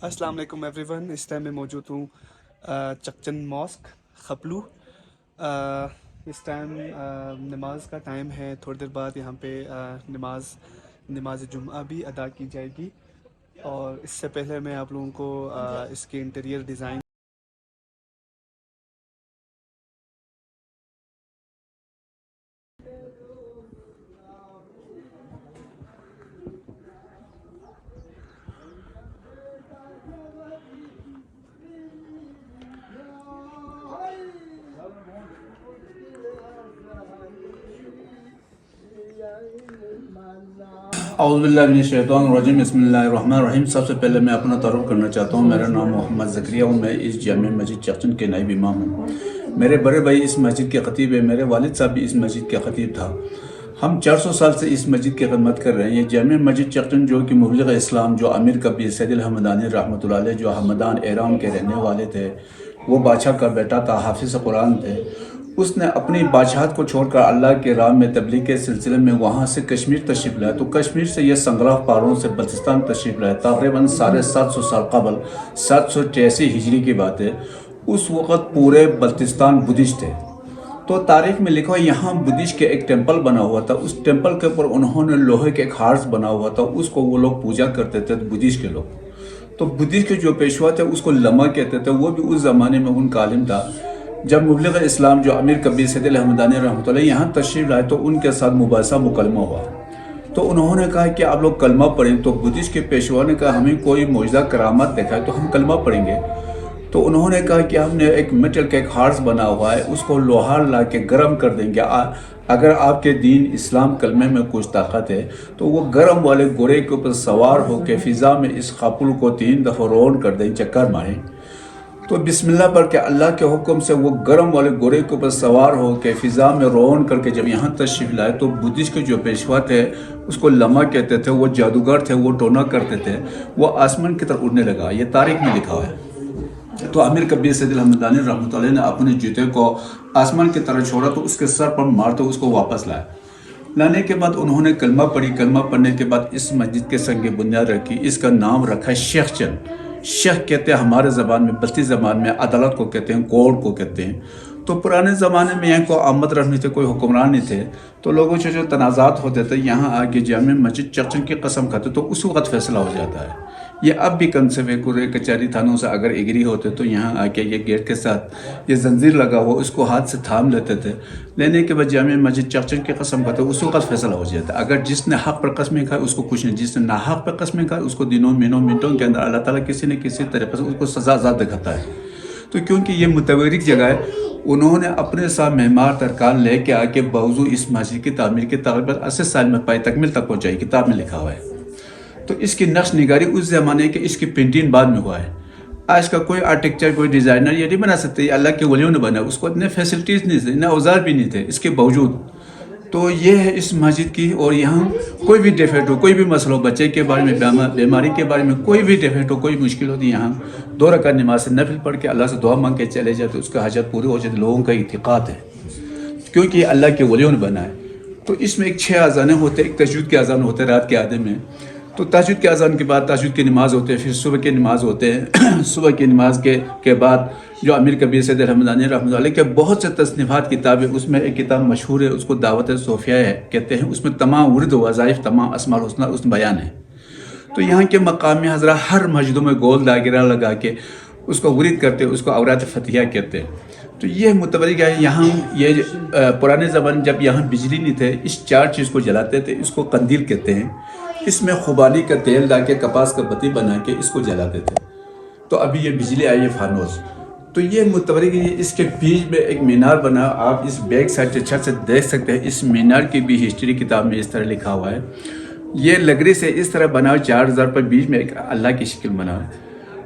अस्सलाम वालेकुम एवरीवन। इस टाइम मैं मौजूद हूँ चकचन मॉस्क खपलू। इस टाइम नमाज का टाइम है। थोड़ी देर बाद यहाँ पे नमाज जुम्आ भी अदा की जाएगी। और इससे पहले मैं आप लोगों को इसके इंटीरियर डिज़ाइन औज़ुबिल्लाहिमिनश्शैतानिर्रजीम बिस्मिल्लाहिर्रहमानिर्रहीम। सबसे पहले मैं अपना तारुफ करना चाहता हूँ। मेरा नाम मोहम्मद ज़करिया हूँ। मैं इस जामिया मस्जिद चकचन के नाइब इमाम हूँ। मेरे बड़े भाई इस मस्जिद के ख़तीब है। मेरे वालिद साहब भी इस मस्जिद के ख़तीब था। हम 400 साल से इस मस्जिद की खिदमत कर रहे हैं। ये जामिया मस्जिद चकचन जो कि मुबल्लिग़ इस्लाम जो अमीर कबीर सैयद हमदानी रहमतुल्लाह अलैह जो हमदान एराम के रहने वाले थे, वो बादशाह का बेटा था, हाफिज़ कुरान थे। उसने अपनी बादशाहत को छोड़कर अल्लाह के राह में तबलीग के सिलसिले में वहाँ से कश्मीर तशरीफ़ लाया। तो कश्मीर से यह संगराह पहाड़ों से बल्तिस्तान तशरीफ़ लाया। तकरीबन 750 साल कबल 783 हिजरी की बात है। उस वक़्त पूरे बल्तिस्तान बुद्धिस्ट थे। तो तारीख में लिखा है यहाँ बुद्धिस्ट के एक टेम्पल बना हुआ था। उस टेम्पल के ऊपर उन्होंने लोहे के एक हार्स बना हुआ था। उसको वो लोग पूजा करते थे बुद्धिस्ट के लोग। तो बुद्धिस्ट के जो पेशवा थे उसको लमा कहते थे। वो भी उस ज़माने में उनका आलिम था। जब मुबल्लिग़ इस्लाम जो अमीर कबीर सैयद हमदानी रहमतुल्लाह अलैह यहाँ तशरीफ़ लाए तो उनके साथ मुबासा मुकलमा हुआ। तो उन्होंने कहा कि आप लोग कलमा पढ़ें। तो बुद्धिस्ट के पेशवा ने कहा हमें कोई मौजज़ा करामत देखा है तो हम कलमा पढ़ेंगे। तो उन्होंने कहा कि हमने एक मेटल का एक हार्स बना हुआ है, उसको लोहार ला के गर्म कर देंगे। अगर आपके दीन इस्लाम कलमे में कुछ ताकत है तो वो गर्म वाले घोड़े के ऊपर सवार होकर फ़िज़ा में इस खापुल को 3 दफ़ा रोन कर दें, चक्कर मारें। तो बिस्मिल्लाह पढ़ के अल्लाह के हुक्म से वो गर्म वाले घोड़े के ऊपर सवार होकर फ़िज़ा में रोन करके जब यहाँ तशरीफ़ लाए तो बुद्धिस्ट के जो पेशवा थे उसको लमा कहते थे। वो जादूगर थे, वो टोना करते थे। वो आसमान की तरफ उड़ने लगा। ये तारीख में लिखा है। तो अमीर कबीर सैयद हमदानी रहमतुल्लाह अलैह ने अपने जूते को आसमान की तरफ छोड़ा तो उसके सर पर मारते उसको वापस लाया। लाने के बाद उन्होंने कलमा पढ़ी। कलमा पढ़ने के बाद इस मस्जिद के संग बुनियाद रखी। इसका नाम रखा है शेख चंद। शेख कहते हैं हमारे ज़बान में, बस्ती ज़बान में अदालत को कहते हैं, कोर्ट को कहते हैं। तो पुराने ज़माने में यहाँ को आमद रख नहीं थे, कोई हुक्मरान नहीं थे। तो लोगों से जो तनाज़ात होते थे यहाँ आके जामिया मस्जिद चकचन की कसम खाते तो उस वक़्त फैसला हो जाता है। ये अब भी कंसर्वे कचहरी थानों से अगर एग्री होते तो यहाँ आके ये गेट के साथ ये जंजीर लगा हुआ उसको हाथ से थाम लेते थे। लेने के बाद जामिया मस्जिद चकचन की कसम खाते उस वक़्त फैसला हो जाता। अगर जिसने हक़ पर कसमें खाए उसको कुछ नहीं, जिसने ना हक़ पर कसमें खाए उसको दिनों महीनों मिनटों के अंदर अल्लाह ताला किसी न किसी तरीके से उसको सज़ा ज़ात दिखाता है। तो क्योंकि ये मुतवरिक जगह है, उन्होंने अपने साथ मेहमान तरकान ले के आके बावजूद इस मस्जिद की तामीर की तकरीबन 80 साल में पाई तकमील तक पहुँचाई। किताब में लिखा हुआ है। तो इसकी नक्श निगारी उस ज़माने के, इसकी पेंटिंग बाद में हुआ है। आज का कोई आर्किटेक्चर, कोई डिज़ाइनर ये नहीं बना सकते। अल्लाह के वलियों ने बना, उसको इतने फैसिलिटीज़ नहीं थे, इतने औजार भी नहीं थे इसके बावजूद। तो ये है इस मस्जिद की। और यहाँ कोई भी डिफेक्ट हो, कोई भी मसला हो, बच्चे के बारे में, बीमारी के बारे में कोई भी डिफेक्ट हो, कोई मुश्किल होती है, यहाँ 2 रकात नमाज से नफिल पढ़ के अल्लाह से दुआ मांग के चले जाते, उसका हाजत पूरी हो जाती। लोगों का इतिकाद है क्योंकि ये अल्लाह के वलियों ने बना है। तो इसमें एक 6 अज़ानें होते हैं। एक तहज्जुद के अज़ान होते हैं रात के आधे में। तो तहज्जुद के अज़ान के बाद तहज्जुद की नमाज़ होते हैं, फिर सुबह की नमाज़ होते हैं। सुबह की नमाज के बाद जो अमीर कबीर सैयद हमदानी रहमतुल्लाह अलैह के बहुत से तसनीफ़ात किताबें, उसमें एक किताब मशहूर है, उसको दावत सोफिया है कहते हैं। उसमें तमाम वर्द वज़ाइफ, तमाम अस्माउल हुस्ना उसमें बयान है। तो यहाँ के मकामी हज़रा हर मस्जिदों में गोल दायरा लगा के उसको वर्द करते हैं, उसको औरात फ़तिहा कहते हैं। तो ये मुतवरिक है। यहाँ ये पुराने ज़माने जब यहाँ बिजली नहीं थे, इस 4 चीज़ को जलाते थे। इसको कंदील कहते हैं। इसमें खुबानी का तेल डाल के कपास का बत्ती बना के इसको जलाते थे। तो अभी ये बिजली आई है फानोस। तो ये मुतवरिक है। इसके बीच में एक मीनार बना, आप इस बैक साइड से छत से देख सकते हैं। इस मीनार की भी हिस्ट्री किताब में इस तरह लिखा हुआ है। ये लकड़ी से इस तरह बना 4000 पर बीच में एक अल्लाह की शक्ल बना।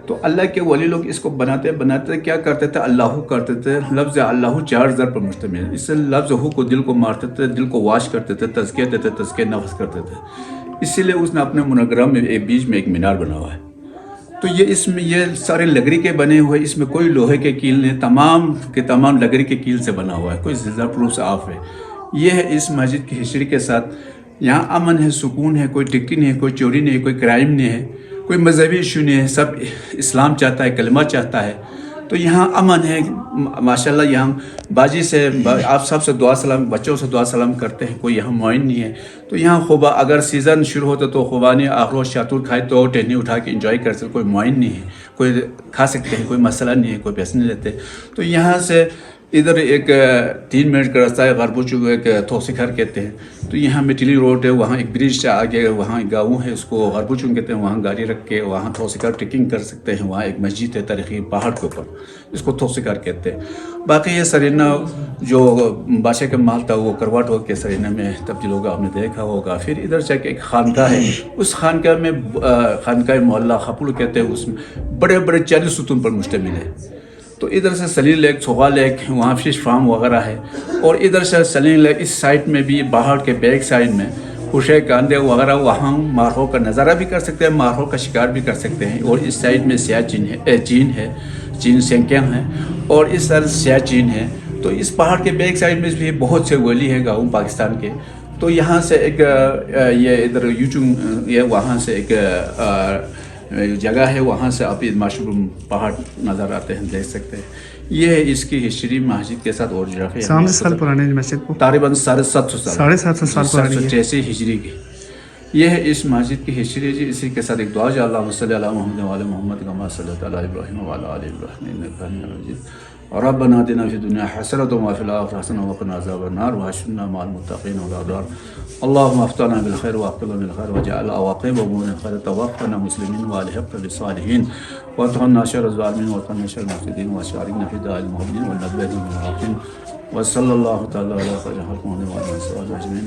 तो अल्लाह के वली लोग इसको बनाते क्या करते थे, अल्लाह करते थे। लफ्ज़ अल्लाह 4000 पर मुश्तमिल। इससे लफ्ज़ हु को दिल को मारते थे, दिल को वाश करते थे, तज़किया देते, तज़किया नफ्स करते थे। इसीलिए उसने अपने मुनग्रम में एक बीच में एक मीनार बना हुआ है। तो ये इसमें ये सारे लकड़ी के बने हुए, इसमें कोई लोहे के कील नहीं, तमाम के तमाम लकड़ी के कील से बना हुआ है। कोई ज़िल्ज़ाल प्रूफ साफ है। ये है इस मस्जिद की हिस्ट्री के साथ। यहाँ अमन है, सुकून है, कोई टिक्की नहीं है, कोई चोरी नहीं है, कोई क्राइम नहीं है। کوئی مذہبی ایشو نہیں ہے، سب اسلام چاہتا ہے، کلمہ چاہتا ہے. تو یہاں امن ہے ماشاءاللہ. یہاں باجی سے آپ سب سے دعا سلام، بچوں سے دعا سلام کرتے ہیں. کوئی یہاں معین نہیں ہے. تو یہاں خوبا اگر سیزن شروع ہوتا تو خوبانی آخر شاتور کھائے تو ٹہنی اٹھا کے انجوائے کر سکتے. کوئی معین نہیں ہے، کوئی کھا سکتے ہیں، کوئی مسئلہ نہیں ہے، کوئی پیسے نہیں لیتے. تو یہاں سے ادھر ایک 3 منٹ کا راستہ ہے، غربوچو کو ایک توسیکھر کہتے ہیں. تو یہاں مٹلی روڈ ہے، وہاں ایک برج سے آگے وہاں ایک گاؤں ہے، اس کو غربوچو کہتے ہیں. وہاں گاڑی رکھ کے وہاں توسیکھر ٹریکنگ کر سکتے ہیں. وہاں ایک مسجد ہے تاریخی پہاڑ کے اوپر، اس کو توسیکھر کہتے ہیں. باقی یہ سرینا جو بادشاہ کا محل تھا وہ کروٹ ہو کے سرینا میں تبدیل ہوگا، آپ نے دیکھا ہوگا. پھر ادھر سے ایک خانقاہ ہے، اس خانقاہ میں خانقاہ محلہ خپلو کہتے ہیں. اس میں بڑے بڑے 40 ستون پر مشتمل ہے. تو ادھر سے سلیل لیک، چھوغا لیک، وہاں فش فارم وغیرہ ہے. اور ادھر سے سلیل لیک اس سائڈ میں بھی باہر کے بیک سائڈ میں خوشے کاندے وغیرہ، وہاں مارخو کا نظارہ بھی کر سکتے ہیں، مارخو کا شکار بھی کر سکتے ہیں. اور اس سائڈ میں سیاہ چین ہے، چین سینکیانگ ہے، اور اس طرح سیاہ چین ہے. تو اس پہاڑ کے بیک سائڈ میں بھی بہت سے ویلی ہے گاؤں پاکستان کے. تو یہاں سے ایک یہ ادھر یوٹیوب یہ وہاں سے ایک جگہ ہے، وہاں سے آپ مشہور پہاڑ نظر آتے ہیں، دیکھ سکتے ہیں. یہ ہے اس کی ہسٹری مسجد کے ساتھ. اور جگہ سامنے سال پرانے مسجد کو تقریباً 750 سال، 750 سال پرانی ہے. 786 ہجری کی. یہ ہے اس مسجد کی ہسٹری جی. اسی کے ساتھ ایک دعا جا اللہم صلی علی محمد وعلی محمد کما صلی علی ابراہیم وعلی آل ابراہیم انک حمید مجید. ربنا آتنا فی الدنیا حسنۃ وفی الآخرۃ حسنۃ وقنا عذاب النار واحشرنا مع المتقین والابرار. اللهم افتنا بالخير واقبلنا بالخير واجعل عواقب امورنا خير. توفنا مسلمين والحقنا بالصالحين واتقنا شر الظالمين واتقنا شر المفسدين واشاركنا في داء المؤمنين والنبيين والمراقين. وصلى الله تعالى على خير خلق محمد وعلى اله وصحبه اجمعين.